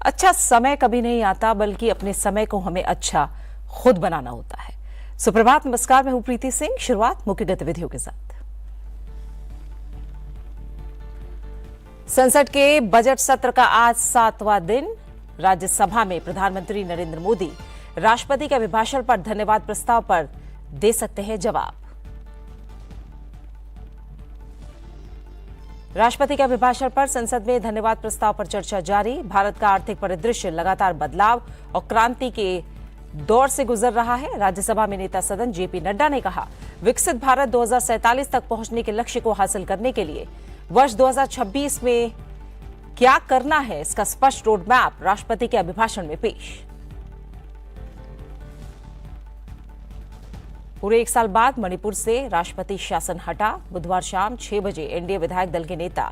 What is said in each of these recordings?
अच्छा समय कभी नहीं आता, बल्कि अपने समय को हमें अच्छा खुद बनाना होता है। सुप्रभात, नमस्कार। मैं हूं प्रीति सिंह। शुरुआत मुख्य गतिविधियों के साथ। संसद के बजट सत्र का आज 7वां दिन। राज्यसभा में प्रधानमंत्री नरेंद्र मोदी राष्ट्रपति के अभिभाषण पर धन्यवाद प्रस्ताव पर दे सकते हैं जवाब। राष्ट्रपति के अभिभाषण पर संसद में धन्यवाद प्रस्ताव पर चर्चा जारी। भारत का आर्थिक परिदृश्य लगातार बदलाव और क्रांति के दौर से गुजर रहा है। राज्यसभा में नेता सदन जेपी नड्डा ने कहा, विकसित भारत 2047 तक पहुंचने के लक्ष्य को हासिल करने के लिए वर्ष 2026 में क्या करना है, इसका स्पष्ट रोड मैप राष्ट्रपति के अभिभाषण में पेश। पूरे एक साल बाद मणिपुर से राष्ट्रपति शासन हटा। बुधवार शाम 6 बजे एनडीए विधायक दल के नेता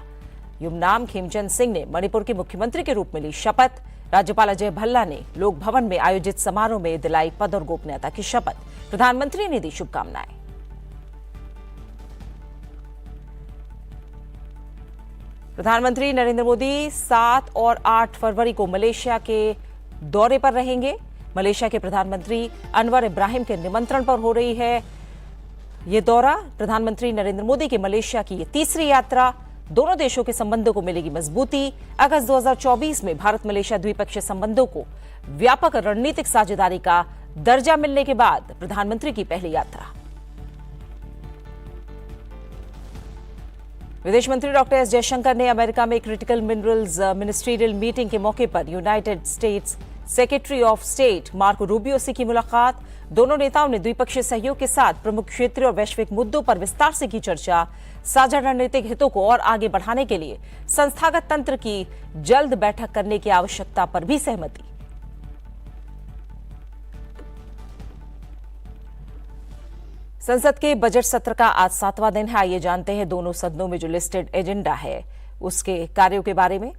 युमनाम खेमचंद सिंह ने मणिपुर के मुख्यमंत्री के रूप में ली शपथ। राज्यपाल अजय भल्ला ने लोक भवन में आयोजित समारोह में दिलाई पद और गोपनीयता की शपथ। प्रधानमंत्री ने दी शुभकामनाएं। प्रधानमंत्री नरेंद्र मोदी 7 और 8 फरवरी को मलेशिया के दौरे पर रहेंगे। मलेशिया के प्रधानमंत्री अनवर इब्राहिम के निमंत्रण पर हो रही है ये दौरा। प्रधानमंत्री नरेंद्र मोदी की मलेशिया की ये तीसरी यात्रा। दोनों देशों के संबंधों को मिलेगी मजबूती। अगस्त 2024 में भारत मलेशिया द्विपक्षीय संबंधों को व्यापक रणनीतिक साझेदारी का दर्जा मिलने के बाद प्रधानमंत्री की पहली यात्रा। विदेश मंत्री डॉक्टर एस जयशंकर ने अमेरिका में क्रिटिकल मिनरल्स मिनिस्ट्रियल मीटिंग के मौके पर United states secretary of state Marco Rubio से की मुलाकात। दोनों नेताओं ने द्विपक्षीय सहयोग के साथ प्रमुख क्षेत्रीय और वैश्विक मुद्दों पर विस्तार से की चर्चा। साझा रणनीतिक हितों को और आगे बढ़ाने के लिए संस्थागत तंत्र की जल्द बैठक करने की आवश्यकता पर भी सहमति। संसद के बजट सत्र का आज 7वां दिन है। आइए जानते हैं दोनों सदनों में जो लिस्टेड एजेंडा है उसके कार्यों के बारे में।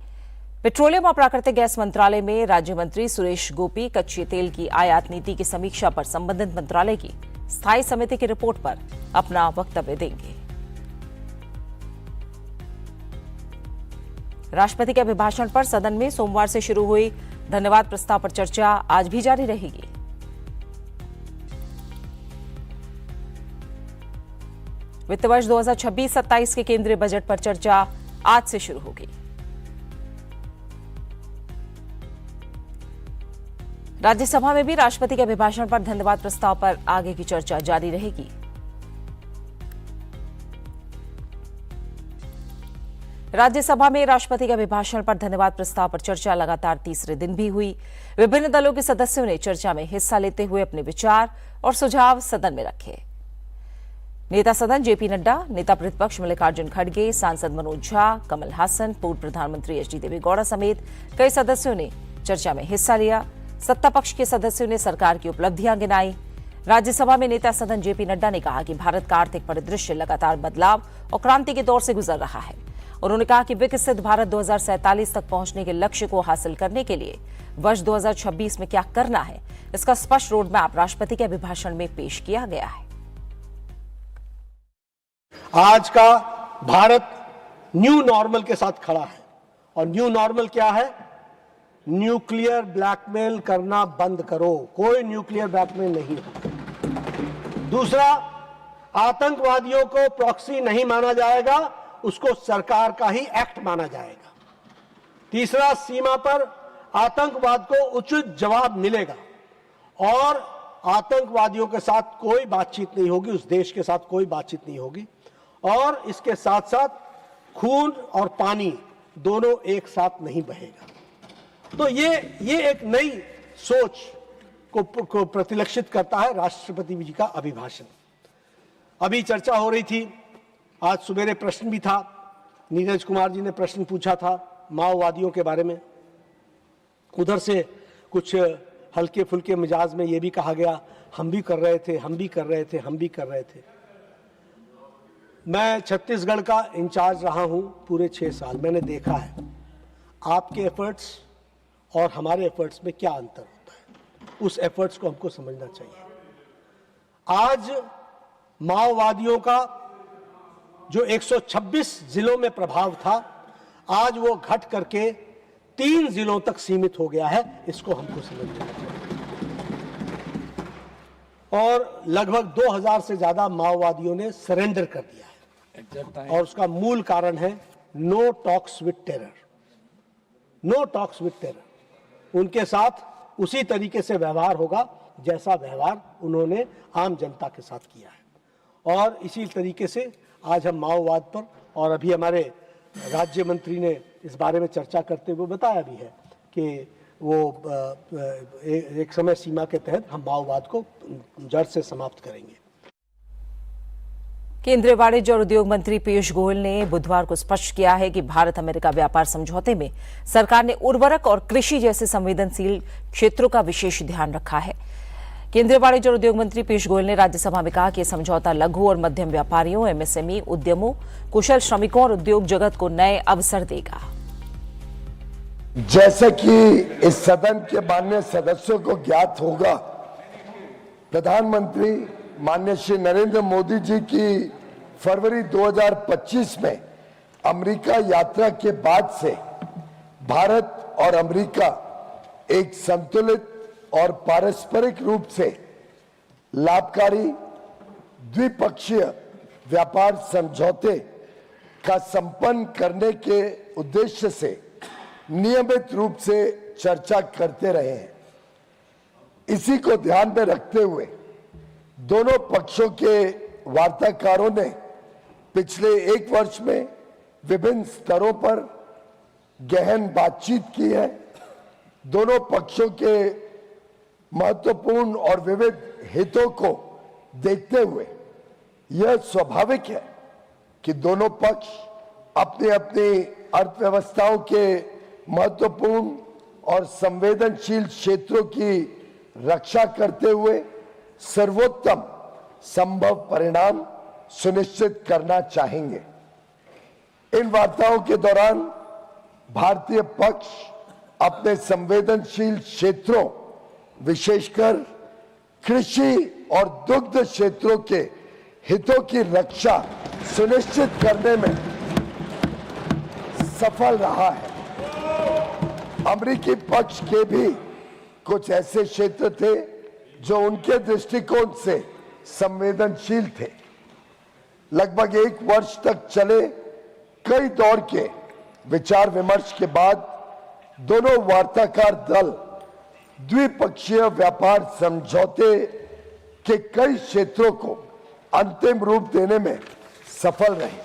पेट्रोलियम और प्राकृतिक गैस मंत्रालय में राज्य मंत्री सुरेश गोपी कच्चे तेल की आयात नीति की समीक्षा पर संबंधित मंत्रालय की स्थायी समिति की रिपोर्ट पर अपना वक्तव्य देंगे। राष्ट्रपति के अभिभाषण पर सदन में सोमवार से शुरू हुई धन्यवाद प्रस्ताव पर चर्चा आज भी जारी रहेगी। वित्त वर्ष 2026-27 के केंद्रीय बजट पर चर्चा आज से शुरू होगी। राज्यसभा में भी राष्ट्रपति के अभिभाषण पर धन्यवाद प्रस्ताव पर आगे की चर्चा जारी रहेगी। राज्यसभा में राष्ट्रपति के अभिभाषण पर धन्यवाद प्रस्ताव पर चर्चा लगातार तीसरे दिन भी हुई। विभिन्न दलों के सदस्यों ने चर्चा में हिस्सा लेते हुए अपने विचार और सुझाव सदन में रखे। नेता सदन जेपी नड्डा, नेता प्रतिपक्ष मल्लिकार्जुन खड़गे, सांसद मनोज झा, कमल हासन, पूर्व प्रधानमंत्री एचडी देवेगौड़ा समेत कई सदस्यों ने चर्चा में हिस्सा लिया। सत्ता पक्ष के सदस्यों ने सरकार की उपलब्धियां गिनाई। राज्यसभा में नेता सदन जेपी नड्डा ने कहा कि भारत का आर्थिक परिदृश्य लगातार बदलाव और क्रांति के दौर से गुजर रहा है। उन्होंने कहा कि विकसित भारत 2047 तक पहुंचने के लक्ष्य को हासिल करने के लिए वर्ष 2026 में क्या करना है, इसका स्पष्ट रोड मैप राष्ट्रपति के अभिभाषण में पेश किया गया है। आज का भारत न्यू नॉर्मल के साथ खड़ा है और न्यू नॉर्मल क्या है? न्यूक्लियर ब्लैकमेल करना बंद करो। कोई न्यूक्लियर ब्लैकमेल नहीं होगा। दूसरा, आतंकवादियों को प्रॉक्सी नहीं माना जाएगा, उसको सरकार का ही एक्ट माना जाएगा। तीसरा, सीमा पर आतंकवाद को उचित जवाब मिलेगा और आतंकवादियों के साथ कोई बातचीत नहीं होगी, उस देश के साथ कोई बातचीत नहीं होगी। और इसके साथ साथ खून और पानी दोनों एक साथ नहीं बहेगा। तो ये एक नई सोच को प्रतिलक्षित करता है राष्ट्रपति जी का अभिभाषण। अभी चर्चा हो रही थी, आज सुबेरे प्रश्न भी था, नीरज कुमार जी ने प्रश्न पूछा था माओवादियों के बारे में। उधर से कुछ हल्के फुल्के मिजाज में ये भी कहा गया, हम भी कर रहे थे, हम भी कर रहे थे, हम भी कर रहे थे। मैं छत्तीसगढ़ का इंचार्ज रहा हूं पूरे 6 साल। मैंने देखा है आपके एफर्ट्स और हमारे एफर्ट्स में क्या अंतर होता है। उस एफर्ट्स को हमको समझना चाहिए। आज माओवादियों का जो 126 जिलों में प्रभाव था, आज वो घट करके 3 जिलों तक सीमित हो गया है, इसको हमको समझना चाहिए। और लगभग 2000 से ज्यादा माओवादियों ने सरेंडर कर दिया है, और उसका मूल कारण है no talks with terror. No talks with terror, उनके साथ उसी तरीके से व्यवहार होगा जैसा व्यवहार उन्होंने आम जनता के साथ किया है। और इसी तरीके से आज हम माओवाद पर, और अभी हमारे राज्य मंत्री ने इस बारे में चर्चा करते हुए बताया भी है कि वो एक समय सीमा के तहत हम माओवाद को जड़ से समाप्त करेंगे। केंद्रीय वाणिज्य और उद्योग मंत्री पीयूष गोयल ने बुधवार को स्पष्ट किया है कि भारत अमेरिका व्यापार समझौते में सरकार ने उर्वरक और कृषि जैसे संवेदनशील क्षेत्रों का विशेष ध्यान रखा है। केंद्रीय वाणिज्य और उद्योग मंत्री पीयूष गोयल ने राज्यसभा में कहा कि यह समझौता लघु और मध्यम व्यापारियों, एमएसएमई उद्यमों, कुशल श्रमिकों और उद्योग जगत को नए अवसर देगा। जैसे कि इस सदन के माननीय सदस्यों को ज्ञात होगा, प्रधानमंत्री माननीय श्री नरेंद्र मोदी जी की फरवरी 2025 में अमेरिका यात्रा के बाद से भारत और अमेरिका एक संतुलित और पारस्परिक रूप से लाभकारी द्विपक्षीय व्यापार समझौते का संपन्न करने के उद्देश्य से नियमित रूप से चर्चा करते रहे हैं। इसी को ध्यान में रखते हुए दोनों पक्षों के वार्ताकारों ने पिछले 1 वर्ष में विभिन्न स्तरों पर गहन बातचीत की है। दोनों पक्षों के महत्वपूर्ण और विविध हितों को देखते हुए यह स्वाभाविक है कि दोनों पक्ष अपनी अपनी अर्थव्यवस्थाओं के महत्वपूर्ण और संवेदनशील क्षेत्रों की रक्षा करते हुए सर्वोत्तम संभव परिणाम सुनिश्चित करना चाहेंगे। इन वार्ताओं के दौरान भारतीय पक्ष अपने संवेदनशील क्षेत्रों, विशेषकर कृषि और दुग्ध क्षेत्रों के हितों की रक्षा सुनिश्चित करने में सफल रहा है। अमेरिकी पक्ष के भी कुछ ऐसे क्षेत्र थे जो उनके दृष्टिकोण से संवेदनशील थे। लगभग 1 वर्ष तक चले कई दौर के विचार विमर्श के बाद दोनों वार्ताकार दल द्विपक्षीय व्यापार समझौते के कई क्षेत्रों को अंतिम रूप देने में सफल रहे।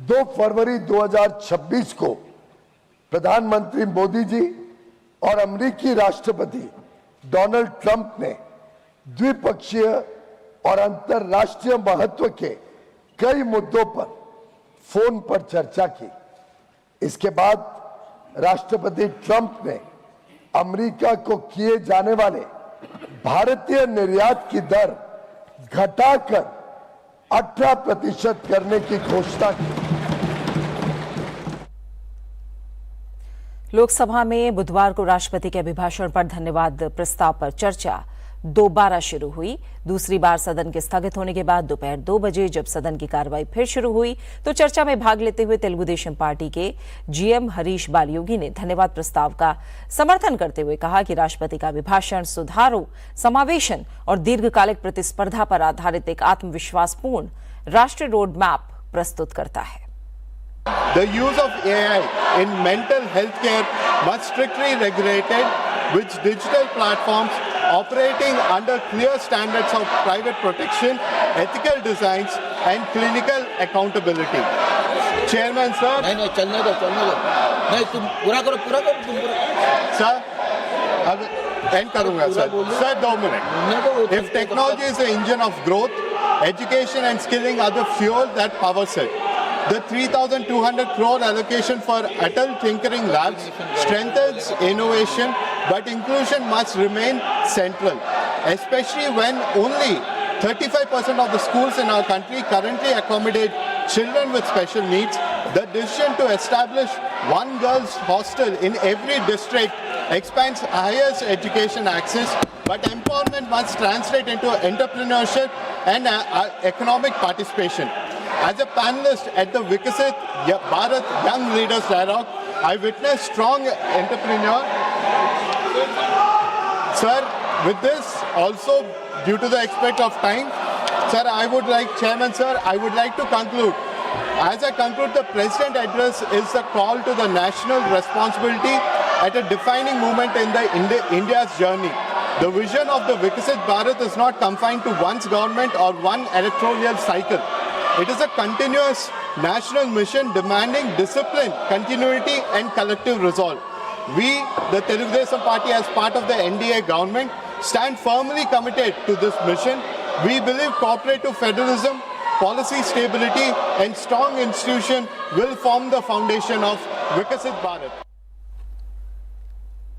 2 फरवरी 2026 को प्रधानमंत्री मोदी जी और अमेरिकी राष्ट्रपति डोनाल्ड ट्रंप ने द्विपक्षीय और अंतर्राष्ट्रीय महत्व के कई मुद्दों पर फोन पर चर्चा की। इसके बाद राष्ट्रपति ट्रंप ने अमेरिका को किए जाने वाले भारतीय निर्यात की दर घटाकर 18% करने की घोषणा की। लोकसभा में बुधवार को राष्ट्रपति के अभिभाषण पर धन्यवाद प्रस्ताव पर चर्चा दोबारा शुरू हुई। दूसरी बार सदन के स्थगित होने के बाद दोपहर 2 बजे जब सदन की कार्रवाई फिर शुरू हुई तो चर्चा में भाग लेते हुए तेलुगु देशम पार्टी के जीएम हरीश बालियोगी ने धन्यवाद प्रस्ताव का समर्थन करते हुए कहा कि राष्ट्रपति का अभिभाषण सुधारों, समावेशन और दीर्घकालिक प्रतिस्पर्धा पर आधारित एक आत्मविश्वासपूर्ण राष्ट्रीय रोड मैप प्रस्तुत करता है। The use of AI in mental health care must strictly regulated, with digital platforms operating under clear standards of private protection, ethical designs and clinical accountability. Chairman sir, नहीं चलने दो नहीं तुम पूरा करो तुम पूरा sir, अब end करूँगा sir 2 minutes. If technology is the engine of growth, education and skilling are the fuel that powers it. The 3,200 crore allocation for Atal Tinkering Labs strengthens innovation, but inclusion must remain central, especially when only 35% of the schools in our country currently accommodate children with special needs. The decision to establish one girls' hostel in every district expands higher education access, but empowerment must translate into entrepreneurship and economic participation. As a panelist at the Vikasit Bharat Young Leaders Dialogue, I witnessed strong entrepreneur. Sir, with this also due to the aspect of time, sir, Chairman sir, I would like to conclude. As I conclude, the President address is a call to the national responsibility at a defining moment in India's journey. The vision of the Viksit Bharat is not confined to one's government or one electoral cycle. It is a continuous national mission demanding discipline, continuity and collective resolve. We, the Telugu Desam Party, as part of the NDA government, stand firmly committed to this mission. We believe cooperative federalism, policy stability and strong institution will form the foundation of Viksit Bharat.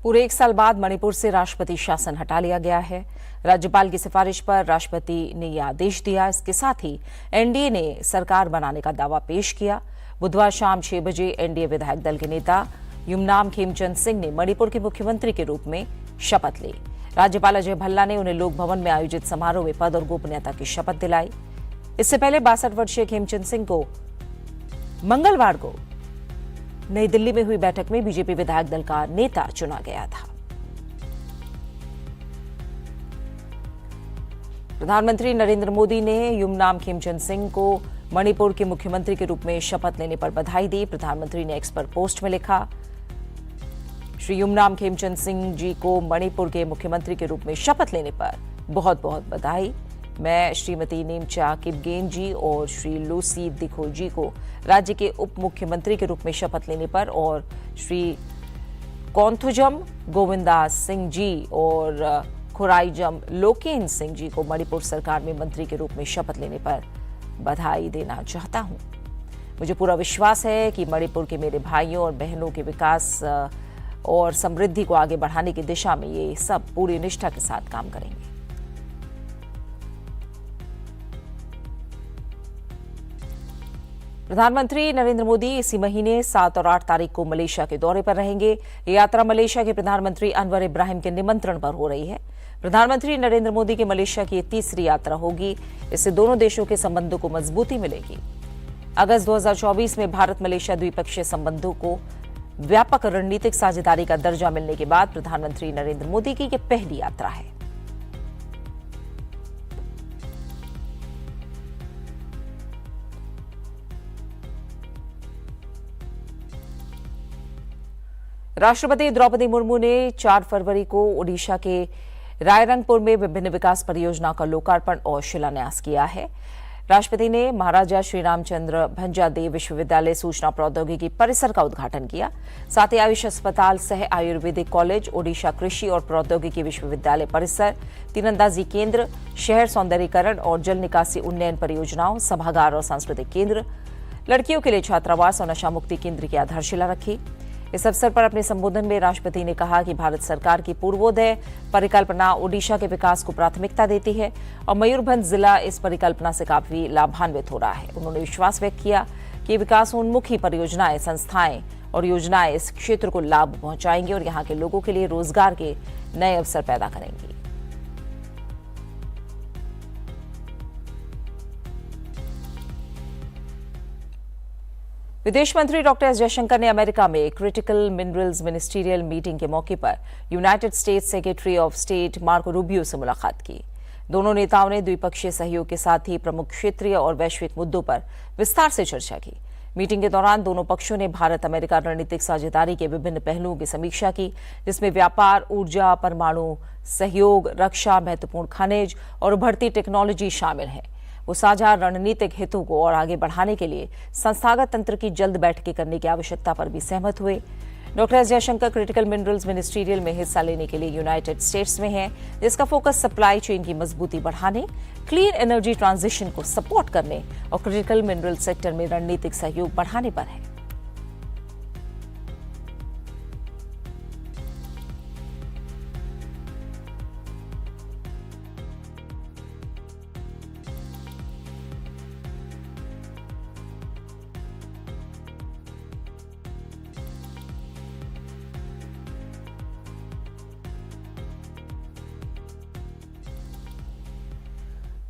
पूरे 1 साल बाद मणिपुर से राष्ट्रपति शासन हटा लिया गया है। राज्यपाल की सिफारिश पर राष्ट्रपति ने यह आदेश दिया। इसके साथ ही एनडीए ने सरकार बनाने का दावा पेश किया। बुधवार शाम 6 बजे एनडीए विधायक दल के नेता युमनाम खेमचंद सिंह ने मणिपुर के मुख्यमंत्री के रूप में शपथ ली। राज्यपाल अजय भल्ला ने उन्हें लोक भवन में आयोजित समारोह में पद और गोपनीयता की शपथ दिलाई। इससे पहले 62 वर्षीय खेमचंद सिंह को मंगलवार को नई दिल्ली में हुई बैठक में बीजेपी विधायक दल का नेता चुना गया था। प्रधानमंत्री नरेंद्र मोदी ने युमनाम खेमचंद सिंह को मणिपुर के मुख्यमंत्री के रूप में शपथ लेने पर बधाई दी। प्रधानमंत्री ने एक्स पर पोस्ट में लिखा, श्री युमनाम खेमचंद सिंह जी को मणिपुर के मुख्यमंत्री के रूप में शपथ लेने पर बहुत बहुत बधाई। मैं श्रीमती नेमचा किपगेन जी और श्री लूसी दिखो जी को राज्य के उप मुख्यमंत्री के रूप में शपथ लेने पर और श्री कौंथुजम गोविंदास सिंह जी और खुराईजम लोकेन सिंह जी को मणिपुर सरकार में मंत्री के रूप में शपथ लेने पर बधाई देना चाहता हूं। मुझे पूरा विश्वास है कि मणिपुर के मेरे भाइयों और बहनों के विकास और समृद्धि को आगे बढ़ाने की दिशा में ये सब पूरी निष्ठा के साथ काम करेंगे। प्रधानमंत्री नरेंद्र मोदी इसी महीने 7 और 8 तारीख को मलेशिया के दौरे पर रहेंगे। ये यात्रा मलेशिया के प्रधानमंत्री अनवर इब्राहिम के निमंत्रण पर हो रही है। प्रधानमंत्री नरेंद्र मोदी की मलेशिया की ये तीसरी यात्रा होगी। इससे दोनों देशों के संबंधों को मजबूती मिलेगी। अगस्त 2024 में भारत मलेशिया द्विपक्षीय संबंधों को व्यापक रणनीतिक साझेदारी का दर्जा मिलने के बाद प्रधानमंत्री नरेंद्र मोदी की यह पहली यात्रा है। राष्ट्रपति द्रौपदी मुर्मू ने 4 फरवरी को ओडिशा के रायरंगपुर में विभिन्न विकास परियोजनाओं का लोकार्पण और शिलान्यास किया है। राष्ट्रपति ने महाराजा श्री रामचंद्र भंजादेव विश्वविद्यालय सूचना प्रौद्योगिकी परिसर का उद्घाटन किया। साथ ही आयुष अस्पताल सह आयुर्वेदिक कॉलेज, ओडिशा कृषि और प्रौद्योगिकी विश्वविद्यालय परिसर, तीरंदाजी केंद्र, शहर सौंदर्यीकरण और जल निकासी उन्नयन परियोजनाओं, सभागार और सांस्कृतिक केंद्र, लड़कियों के लिए छात्रावास और नशा मुक्ति केंद्र की आधारशिला रखी। इस अवसर पर अपने संबोधन में राष्ट्रपति ने कहा कि भारत सरकार की पूर्वोदय परिकल्पना ओडिशा के विकास को प्राथमिकता देती है और मयूरभंज जिला इस परिकल्पना से काफी लाभान्वित हो रहा है। उन्होंने विश्वास व्यक्त किया कि विकासोन्मुखी परियोजनाएं, संस्थाएं और योजनाएं इस क्षेत्र को लाभ पहुंचाएंगी और यहां के लोगों के लिए रोजगार के नए अवसर पैदा करेंगी। विदेश मंत्री डॉक्टर एस जयशंकर ने अमेरिका में क्रिटिकल मिनरल्स मिनिस्टीरियल मीटिंग के मौके पर United states secretary of state Marco Rubio से मुलाकात की। दोनों नेताओं ने द्विपक्षीय सहयोग के साथ ही प्रमुख क्षेत्रीय और वैश्विक मुद्दों पर विस्तार से चर्चा की। मीटिंग के दौरान दोनों पक्षों ने भारत अमेरिका रणनीतिक साझेदारी के विभिन्न पहलुओं की समीक्षा की, जिसमें व्यापार, ऊर्जा, परमाणु सहयोग, रक्षा, महत्वपूर्ण खनिज और उभरती टेक्नोलॉजी शामिल है। वो साझा रणनीतिक हितों को और आगे बढ़ाने के लिए संस्थागत तंत्र की जल्द बैठकें करने की आवश्यकता पर भी सहमत हुए। Doctor S Jaishankar critical minerals ministerial में हिस्सा लेने के लिए यूनाइटेड स्टेट्स में है, जिसका फोकस सप्लाई चेन की मजबूती बढ़ाने, क्लीन एनर्जी ट्रांजिशन को सपोर्ट करने और क्रिटिकल मिनरल सेक्टर में रणनीतिक सहयोग बढ़ाने पर है।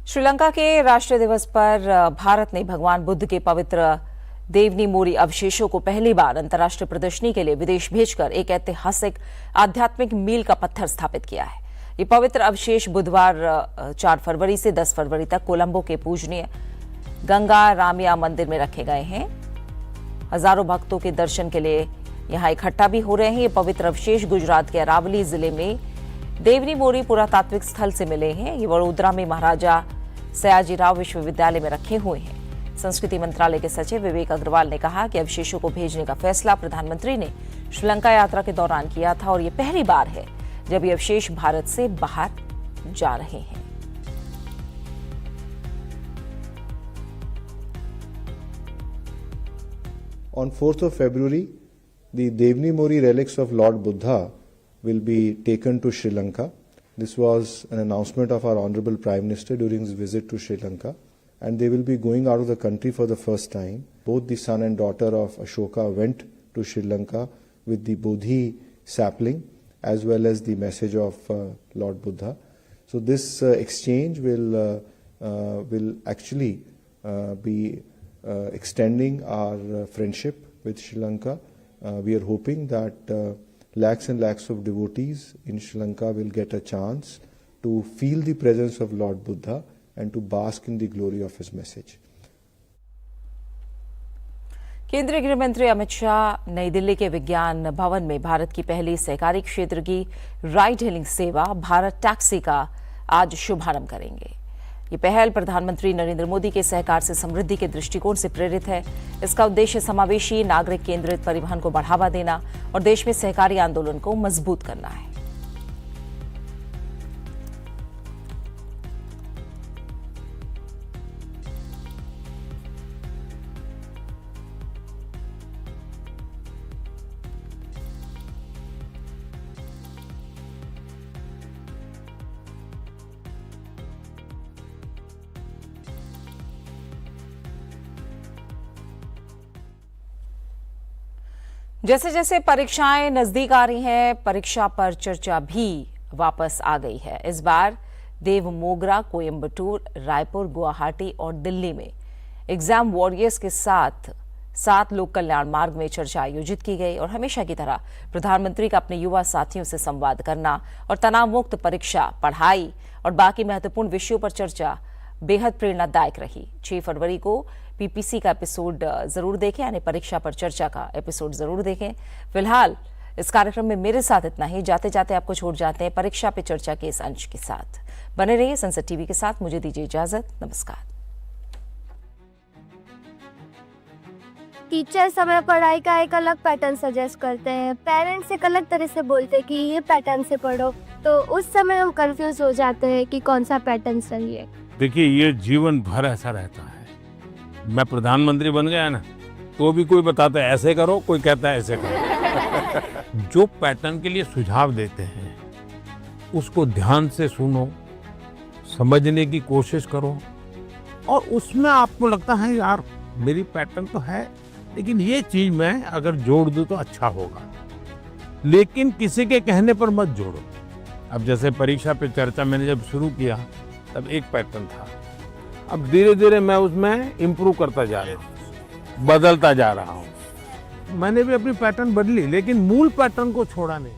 श्रीलंका के राष्ट्रीय दिवस पर भारत ने भगवान बुद्ध के पवित्र देवनी मोरी अवशेषों को पहली बार अंतर्राष्ट्रीय प्रदर्शनी के लिए विदेश भेजकर एक ऐतिहासिक आध्यात्मिक मील का पत्थर स्थापित किया है। ये पवित्र अवशेष बुधवार 4 फरवरी से 10 फरवरी तक कोलंबो के पूजनीय गंगा रामिया मंदिर में रखे गए हैं। हजारों भक्तों के दर्शन के लिए यहां इकट्ठा भी हो रहे हैं। ये पवित्र अवशेष गुजरात के अरावली जिले में देवनी मोरी पुरातात्विक स्थल से मिले हैं। ये वडोदरा में महाराजा सयाजीराव विश्वविद्यालय में रखे हुए हैं। संस्कृति मंत्रालय के सचिव विवेक अग्रवाल ने कहा कि अवशेषों को भेजने का फैसला प्रधानमंत्री ने श्रीलंका यात्रा के दौरान किया था और ये पहली बार है जब ये अवशेष भारत से बाहर जा रहे हैं। On 4th of February, the Devni Mori relics of Lord Buddha will be taken to Sri Lanka. This was an announcement of our Honorable Prime Minister during his visit to Sri Lanka. And they will be going out of the country for the first time. Both the son and daughter of Ashoka went to Sri Lanka with the Bodhi sapling as well as the message of Lord Buddha. So this exchange will actually be extending our friendship with Sri Lanka. We are hoping that lakhs and lakhs of devotees in Sri Lanka will get a chance to feel the presence of Lord Buddha and to bask in the glory of his message. केंद्रीय गृह मंत्री अमित शाह नई दिल्ली के विज्ञान भवन में भारत की पहली सहकारी क्षेत्र की राइड हेलिंग सेवा भारत टैक्सी का आज शुभारंभ करेंगे। ये पहल प्रधानमंत्री नरेंद्र मोदी के सहकार से समृद्धि के दृष्टिकोण से प्रेरित है। इसका उद्देश्य समावेशी नागरिक केंद्रित परिवहन को बढ़ावा देना और देश में सहकारी आंदोलन को मजबूत करना है। जैसे जैसे परीक्षाएं नजदीक आ रही हैं, परीक्षा पर चर्चा भी वापस आ गई है। इस बार देवमोगरा, कोयंबटूर, रायपुर, गुवाहाटी और दिल्ली में एग्जाम वॉरियर्स के साथ 7 लोक कल्याण मार्ग में चर्चा आयोजित की गई और हमेशा की तरह प्रधानमंत्री का अपने युवा साथियों से संवाद करना और तनाव मुक्त परीक्षा, पढ़ाई और बाकी महत्वपूर्ण विषयों पर चर्चा बेहद प्रेरणादायक रही। 6 फरवरी को पीपीसी का एपिसोड जरूर देखें, यानी परीक्षा पर चर्चा का एपिसोड जरूर देखें। फिलहाल इस कार्यक्रम में मेरे साथ इतना ही। जाते जाते आपको छोड़ जाते हैं परीक्षा पे चर्चा के इस अंश के साथ। बने रहिए संसद टीवी के साथ। मुझे दीजिए इजाजत। नमस्कार। टीचर्स हमें पढ़ाई का एक अलग पैटर्न सजेस्ट करते हैं, पेरेंट्स एक अलग तरह से बोलते हैं कि ये पैटर्न से पढ़ो, तो उस समय हम कंफ्यूज हो जाते हैं कि कौन सा पैटर्न सही है। देखिए, ये जीवन भर ऐसा रहता है। मैं प्रधानमंत्री बन गया ना, तो भी कोई बताता है ऐसे करो, कोई कहता है ऐसे करो। जो पैटर्न के लिए सुझाव देते हैं उसको ध्यान से सुनो, समझने की कोशिश करो और उसमें आपको लगता है यार मेरी पैटर्न तो है, लेकिन ये चीज मैं अगर जोड़ दूं तो अच्छा होगा। लेकिन किसी के कहने पर मत जोड़ो। अब जैसे परीक्षा पे चर्चा मैंने जब शुरू किया तब एक पैटर्न था, अब धीरे धीरे मैं उसमें इम्प्रूव करता जा रहा हूँ, बदलता जा रहा हूँ। मैंने भी अपनी पैटर्न बदली, लेकिन मूल पैटर्न को छोड़ा नहीं।